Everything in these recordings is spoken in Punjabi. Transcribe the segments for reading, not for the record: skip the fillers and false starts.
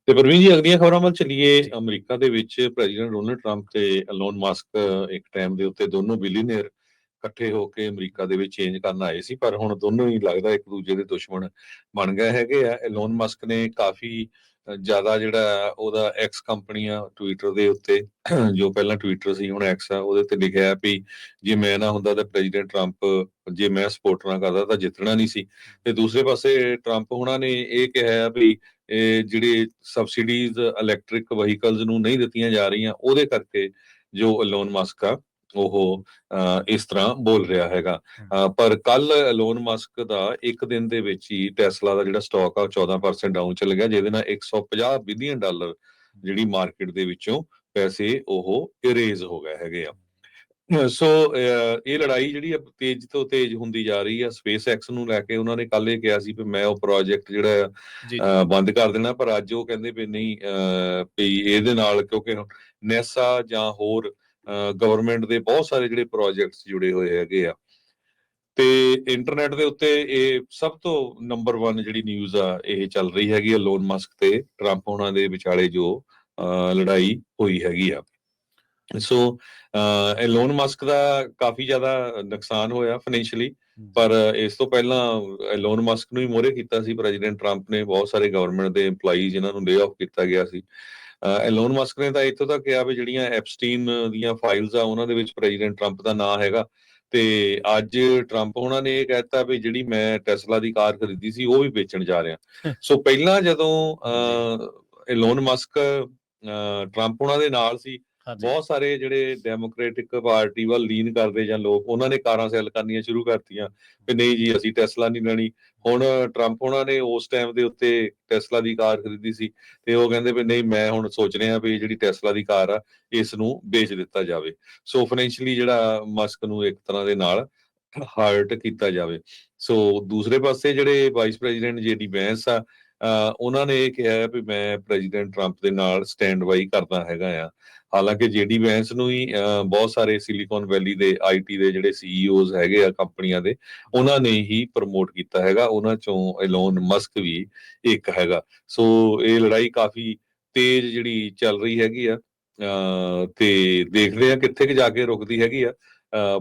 ਤੇ ਪ੍ਰਵੀਨ ਜੀ, ਅਗਲੀਆਂ ਖਬਰਾਂ ਵੱਲ ਚੱਲੀਏ। ਜੀ। ਅਮਰੀਕਾ ਦੇ ਵਿੱਚ ਪ੍ਰੈਜ਼ੀਡੈਂਟ ਡੋਨਲਡ ਟਰੰਪ ਤੇ ਐਲੋਨ ਮਸਕ ਇੱਕ ਟਾਈਮ ਦੇ ਉੱਤੇ ਦੋਨੋਂ ਬਿਲੀਅਨਰ ਇਕੱਠੇ ਹੋ ਕੇ ਅਮਰੀਕਾ ਦੇ ਵਿੱਚ ਚੇਂਜ ਕਰਨ ਆਏ ਸੀ, ਪਰ ਹੁਣ ਦੋਨੋਂ ਹੀ ਲੱਗਦਾ ਇੱਕ ਦੂਜੇ ਦੇ ਦੁਸ਼ਮਣ ਬਣ ਗਏ ਹੈਗੇ ਆ। ਐਲੋਨ ਮਸਕ ਨੇ ਕਾਫੀ ਜ਼ਿਆਦਾ ਜਿਹੜਾ ਉਹਦਾ ਐਕਸ ਕੰਪਨੀ ਆ ਟਵਿੱਟਰ ਦੇ ਉੱਤੇ, ਜੋ ਪਹਿਲਾਂ ਟਵਿੱਟਰ ਸੀ ਹੁਣ ਐਕਸ ਆ, ਉਹਦੇ ਤੇ ਲਿਖਿਆ ਵੀ ਜੇ ਮੈਂ ਨਾ ਹੁੰਦਾ ਤਾਂ ਪ੍ਰੈਜ਼ੀਡੈਂਟ ਟਰੰਪ, ਜੇ ਮੈਂ ਸਪੋਰਟ ਨਾ ਕਰਦਾ ਤਾਂ ਜਿੱਤਣਾ ਨਹੀਂ ਸੀ। ਤੇ ਦੂਸਰੇ ਪਾਸੇ ਟਰੰਪ ਉਹਨਾਂ ਨੇ ਇਹ ਕਿਹਾ ਵੀ ਇਹ ਜਿਹੜੇ ਸਬਸਿਡੀਜ਼ ਇਲੈਕਟ੍ਰਿਕ ਵਹੀਕਲਸ ਨੂੰ ਨਹੀਂ ਦਿੱਤੀਆਂ ਜਾ ਰਹੀਆਂ, ਉਹਦੇ ਕਰਕੇ ਜੋ ਐਲੋਨ ਮਸਕ ਆ ਉਹ ਇਸ ਤਰ੍ਹਾਂ ਬੋਲ ਰਿਹਾ ਹੈਗਾ। ਪਰ ਕੱਲ ਐਲੋਨ ਮਸਕ ਦਾ ਇੱਕ ਦਿਨ ਦੇ ਵਿੱਚ ਹੀ ਟੈਸਲਾ ਦਾ ਜਿਹੜਾ ਸਟਾਕ ਆ ਉਹ 14% ਡਾਊਨ ਚਲ ਗਿਆ, ਜਿਹਦੇ ਨਾਲ $150 ਬਿਲੀਅਨ ਜਿਹੜੀ ਮਾਰਕੀਟ ਦੇ ਵਿੱਚੋਂ ਪੈਸੇ ਉਹ ਇਰੇਜ਼ ਹੋ ਗਏ ਹੈਗੇ ਆ। ਸੋ ਇਹ ਲੜਾਈ ਜਿਹੜੀ ਆ ਤੇਜ਼ ਤੋਂ ਤੇਜ਼ ਹੁੰਦੀ ਜਾ ਰਹੀ ਆ। ਸਪੇਸ ਐਕਸ ਨੂੰ ਲੈ ਕੇ ਉਹਨਾਂ ਨੇ ਕੱਲ ਇਹ ਕਿਹਾ ਸੀ ਵੀ ਮੈਂ ਉਹ ਪ੍ਰੋਜੈਕਟ ਜਿਹੜਾ ਜੀ, ਬੰਦ ਕਰ ਦੇਣਾ, ਪਰ ਅੱਜ ਉਹ ਕਹਿੰਦੇ ਵੀ ਨਹੀਂ, ਵੀ ਇਹਦੇ ਨਾਲ ਕਿਉਂਕਿ ਨੈਸਾ ਜਾਂ ਹੋਰ ਗਵਰਨਮੈਂਟ ਦੇ ਬਹੁਤ ਸਾਰੇ ਜਿਹੜੇ ਪ੍ਰੋਜੈਕਟਸ ਜੁੜੇ ਹੋਏ ਹੈਗੇ ਆ, ਤੇ ਇੰਟਰਨੈਟ ਦੇ ਉੱਤੇ ਇਹ ਸਭ ਤੋਂ ਨੰਬਰ 1 ਜਿਹੜੀ ਨਿਊਜ਼ ਆ ਇਹ ਚੱਲ ਰਹੀ ਹੈਗੀ ਆ, ਐਲੋਨ ਮਸਕ ਤੇ ਟਰੰਪ ਉਹਨਾਂ ਦੇ ਵਿਚਾਲੇ ਜੋ ਲੜਾਈ ਹੋਈ ਹੈਗੀ ਆ। ਸੋ ਐਲੋਨ ਮਸਕ ਦਾ ਕਾਫੀ ਜ਼ਿਆਦਾ ਨੁਕਸਾਨ ਹੋਇਆ ਫਾਈਨੈਂਸ਼ੀਅਲੀ, ਪਰ ਇਸ ਤੋਂ ਪਹਿਲਾਂ ਐਲੋਨ ਮਸਕ ਨੂੰ ਹੀ ਮੋਹਰੇ ਕੀਤਾ ਸੀ ਪ੍ਰੈਜ਼ੀਡੈਂਟ ਟਰੰਪ ਨੇ। ਬਹੁਤ ਸਾਰੇ ਗਵਰਨਮੈਂਟ ਦੇ EMPLOYEES ਜਿਨ੍ਹਾਂ ਨੂੰ ਲੇ ਆਫ ਕੀਤਾ ਗਿਆ ਸੀ। ਐਲੋਨ ਮਸਕ ਨੇ ਤਾਂ ਇੱਥੋਂ ਤੱਕ ਕਿਹਾ ਵੀ ਜਿਹੜੀਆਂ ਐਪਸਟੀਨ ਦੀਆਂ ਫਾਈਲਸ ਆ ਉਹਨਾਂ ਦੇ ਵਿੱਚ ਪ੍ਰੈਜ਼ੀਡੈਂਟ ਟਰੰਪ ਦਾ ਨਾਂ ਹੈਗਾ। ਤੇ ਅੱਜ ਟਰੰਪ ਉਹਨਾਂ ਨੇ ਇਹ ਕਹਿਤਾ ਵੀ ਜਿਹੜੀ ਮੈਂ ਟੈਸਲਾ ਦੀ ਕਾਰ ਖਰੀਦੀ ਸੀ ਉਹ ਵੀ ਵੇਚਣ ਜਾ ਰਿਹਾ। ਸੋ ਪਹਿਲਾਂ ਜਦੋਂ ਐਲੋਨ ਮਸਕ ਟਰੰਪ ਉਹਨਾਂ ਦੇ ਨਾਲ ਸੀ, ਬਹੁਤ ਸਾਰੇ ਜਿਹੜੇ ਡੈਮੋਕ੍ਰੈਟਿਕ ਪਾਰਟੀ ਵੱਲ ਲੀਨ ਕਰਦੇ ਜਾਂ ਲੋਕ, ਉਹਨਾਂ ਨੇ ਕਾਰਾਂ ਸੈੱਲ ਕਰਨੀਆਂ ਸ਼ੁਰੂ ਕਰਤੀਆਂ ਵੀ ਨਹੀਂ ਜੀ ਅਸੀਂ ਟੈਸਲਾ ਨਹੀਂ ਲੈਣੀ। ਹੁਣ ਟਰੰਪ ਉਹਨਾਂ ਨੇ ਉਸ ਟਾਈਮ ਦੇ ਉੱਤੇ ਟੈਸਲਾ ਦੀ ਕਾਰ ਖਰੀਦੀ ਸੀ, ਤੇ ਉਹ ਕਹਿੰਦੇ ਵੀ ਨਹੀਂ, ਮੈਂ ਹੁਣ ਸੋਚ ਰਿਹਾ ਵੀ ਜਿਹੜੀ ਟੈਸਲਾ ਦੀ ਕਾਰ ਆ ਇਸ ਨੂੰ ਵੇਚ ਦਿੱਤਾ ਜਾਵੇ। ਸੋ ਫਾਈਨੈਂਸ਼ੀਅਲੀ ਜਿਹੜਾ ਮਸਕ ਨੂੰ ਇੱਕ ਤਰ੍ਹਾਂ ਦੇ ਨਾਲ ਹਰਟ ਕੀਤਾ ਜਾਵੇ। ਸੋ ਦੂਸਰੇ ਪਾਸੇ ਜਿਹੜੇ ਵਾਈਸ ਪ੍ਰੈਜ਼ੀਡੈਂਟ JD ਵੈਂਸ ਆ, ਉਹਨਾਂ ਨੇ ਇਹ ਕਿਹਾ ਵੀ ਮੈਂ ਪ੍ਰੈਜ਼ੀਡੈਂਟ ਟਰੰਪ ਦੇ ਨਾਲ ਸਟੈਂਡ ਬਾਈ ਕਰਦਾ ਹੈਗਾ ਆ। ਹਾਲਾਂਕਿ JD ਵੈਂਸ ਨੂੰ ਹੀ ਬਹੁਤ ਸਾਰੇ ਸਿਲੀਕਨ ਵੈਲੀ ਦੇ IT ਦੇ ਜਿਹੜੇ CEOs ਹੈਗੇ ਆ ਕੰਪਨੀਆਂ ਦੇ, ਉਹਨਾਂ ਨੇ ਹੀ ਪ੍ਰਮੋਟ ਕੀਤਾ ਹੈਗਾ। ਉਹਨਾਂ ਚੋਂ ਐਲੋਨ ਮਸਕ ਵੀ ਇੱਕ ਹੈਗਾ। ਸੋ ਇਹ ਲੜਾਈ ਕਾਫੀ ਤੇਜ਼ ਜਿਹੜੀ ਚੱਲ ਰਹੀ ਹੈਗੀ ਆ, ਤੇ ਦੇਖਦੇ ਆ ਕਿੱਥੇ ਕਿ ਜਾ ਕੇ ਰੁਕਦੀ ਹੈਗੀ ਆ।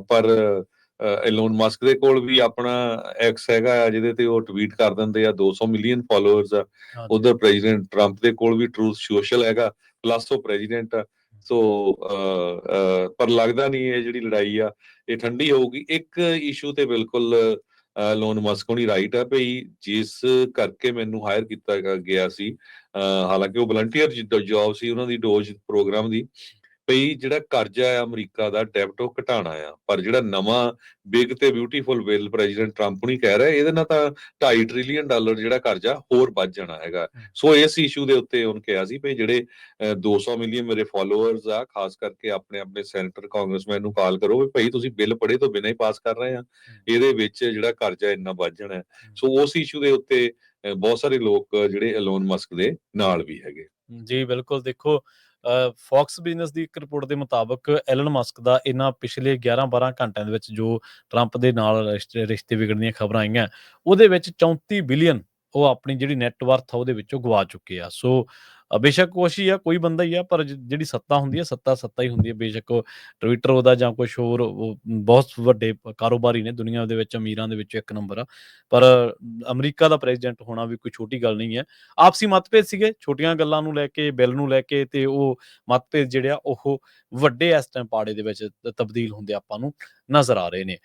ਪਰ ਐਲੋਨ ਮਸਕ ਦੇ ਕੋਲ ਵੀ ਆਪਣਾ ਐਕਸ ਹੈਗਾ ਜਿਹਦੇ ਤੇ ਉਹ ਟਵੀਟ ਕਰ ਦਿੰਦੇ ਆ, 200 ਮਿਲੀਅਨ ਫਾਲੋਅਰਸ ਆ। ਉਧਰ ਪ੍ਰੈਜ਼ੀਡੈਂਟ ਟਰੰਪ ਦੇ ਕੋਲ ਵੀ ਟਰੂਥ ਸੋਸ਼ਲ ਹੈਗਾ, ਪਲੱਸ ਉਹ ਪ੍ਰੈਜ਼ੀਡੈਂਟ ਆ। ਸੋ ਪਰ ਲੱਗਦਾ ਨਹੀਂ ਇਹ ਜਿਹੜੀ ਲੜਾਈ ਆ ਇਹ ਠੰਡੀ ਹੋਊਗੀ। ਇੱਕ ਇਸ਼ੂ ਤੇ ਬਿਲਕੁਲ ਐਲੋਨ ਮਸਕ ਹੋਣੀ ਰਾਈਟ ਆ ਭਈ, ਜਿਸ ਕਰਕੇ ਮੈਨੂੰ ਹਾਇਰ ਕੀਤਾ ਗਿਆ ਸੀ, ਹਾਲਾਂਕਿ ਉਹ ਵਲੰਟੀਅਰ ਜੌਬ ਸੀ ਉਹਨਾਂ ਦੀ, ਡੋਜ ਪ੍ਰੋਗਰਾਮ ਦੀ, ਭਈ ਜਿਹੜਾ ਕਰਜ਼ਾ ਆ ਅਮਰੀਕਾ ਦਾ ਡੈਬਟ ਉਹ ਘਟਾਉਣਾ ਆ। ਪਰ ਜਿਹੜਾ ਨਵਾਂ ਬਿਗ ਤੇ ਬਿਊਟੀਫੁਲ ਬਿੱਲ ਪ੍ਰੈਜ਼ੀਡੈਂਟ ਟਰੰਪ ਨਹੀਂ ਕਹਿ ਰਿਹਾ, ਇਹਦੇ ਨਾਲ ਤਾਂ $2.5 ਟ੍ਰਿਲੀਅਨ ਜਿਹੜਾ ਕਰਜ਼ਾ ਹੋਰ ਵੱਧ ਜਾਣਾ ਹੈਗਾ। ਸੋ ਇਸ ਇਸ਼ੂ ਦੇ ਉੱਤੇ ਉਹਨੇ ਕਿਹਾ ਸੀ ਵੀ ਜਿਹੜੇ 200 ਮਿਲੀਅਨ ਮੇਰੇ ਫਾਲੋਅਰਸ ਆ, ਖਾਸ ਕਰਕੇ ਆਪਣੇ ਆਪਣੇ ਸੈਨੇਟਰ ਕਾਂਗਰਸਮੈਨ ਨੂੰ ਕਾਲ ਕਰੋ ਵੀ ਭਾਈ ਤੁਸੀਂ ਬਿੱਲ ਪੜ੍ਹੇ ਤੋਂ ਬਿਨਾਂ ਹੀ ਪਾਸ ਕਰ ਰਹੇ ਆ, ਇਹਦੇ ਵਿੱਚ ਜਿਹੜਾ ਕਰਜ਼ਾ ਇੰਨਾ ਵੱਧ ਜਾਣਾ। ਸੋ ਉਸ ਇਸ਼ੂ ਦੇ ਉੱਤੇ ਬਹੁਤ ਸਾਰੇ ਲੋਕ ਜਿਹੜੇ ਐਲੋਨ ਮਸਕ ਦੇ ਨਾਲ ਵੀ ਹੈਗੇ। ਜੀ ਬਿਲਕੁਲ। ਦੇਖੋ, ਫੌਕਸ ਬਿਜ਼ਨਸ ਦੀ ਇੱਕ ਰਿਪੋਰਟ ਦੇ ਮੁਤਾਬਕ ਐਲਨ ਮਸਕ ਦਾ ਇਹਨਾਂ ਪਿਛਲੇ 11-12 ਘੰਟਿਆਂ ਦੇ ਵਿੱਚ ਜੋ ਟਰੰਪ ਦੇ ਨਾਲ ਰਿਸ਼ਤੇ ਵਿਗੜਨ ਦੀਆਂ ਖਬਰਾਂ ਆਈਆਂ, ਉਹਦੇ ਵਿੱਚ 34 ਬਿਲੀਅਨ ਉਹ ਆਪਣੀ ਜਿਹੜੀ ਨੈਟਵਰਥ ਆ ਉਹਦੇ ਵਿੱਚੋਂ ਗਵਾ ਚੁੱਕੇ ਆ। ਸੋ ਬੇਸ਼ੱਕ ਕੁਛ ਹੀ ਆ, ਕੋਈ ਬੰਦਾ ਹੀ ਆ, ਪਰ ਜਿਹੜੀ ਸੱਤਾ ਹੁੰਦੀ ਹੈ, ਸੱਤਾ ਹੀ ਹੁੰਦੀ ਹੈ। ਬੇਸ਼ੱਕ ਉਹ ਟਵਿੱਟਰ ਉਹਦਾ ਜਾਂ ਕੁਛ ਹੋਰ, ਉਹ ਬਹੁਤ ਵੱਡੇ ਕਾਰੋਬਾਰੀ ਨੇ ਦੁਨੀਆ ਦੇ ਵਿੱਚ, ਅਮੀਰਾਂ ਦੇ ਵਿੱਚ ਇੱਕ ਨੰਬਰ ਆ। ਪਰ ਅਮਰੀਕਾ ਦਾ ਪ੍ਰੈਜ਼ੀਡੈਂਟ ਹੋਣਾ ਵੀ ਕੋਈ ਛੋਟੀ ਗੱਲ ਨਹੀਂ ਹੈ। ਆਪਸੀ ਮਤਭੇਦ ਸੀਗੇ ਛੋਟੀਆਂ ਗੱਲਾਂ ਨੂੰ ਲੈ ਕੇ, ਬਿੱਲ ਨੂੰ ਲੈ ਕੇ, ਤੇ ਉਹ ਮਤਭੇਦ ਜਿਹੜੇ ਆ ਉਹ ਵੱਡੇ ਇਸ ਟਾਈਮ ਪਾੜੇ ਦੇ ਵਿੱਚ ਤਬਦੀਲ ਹੁੰਦੇ ਆਪਾਂ ਨੂੰ ਨਜ਼ਰ ਆ ਰਹੇ ਨੇ।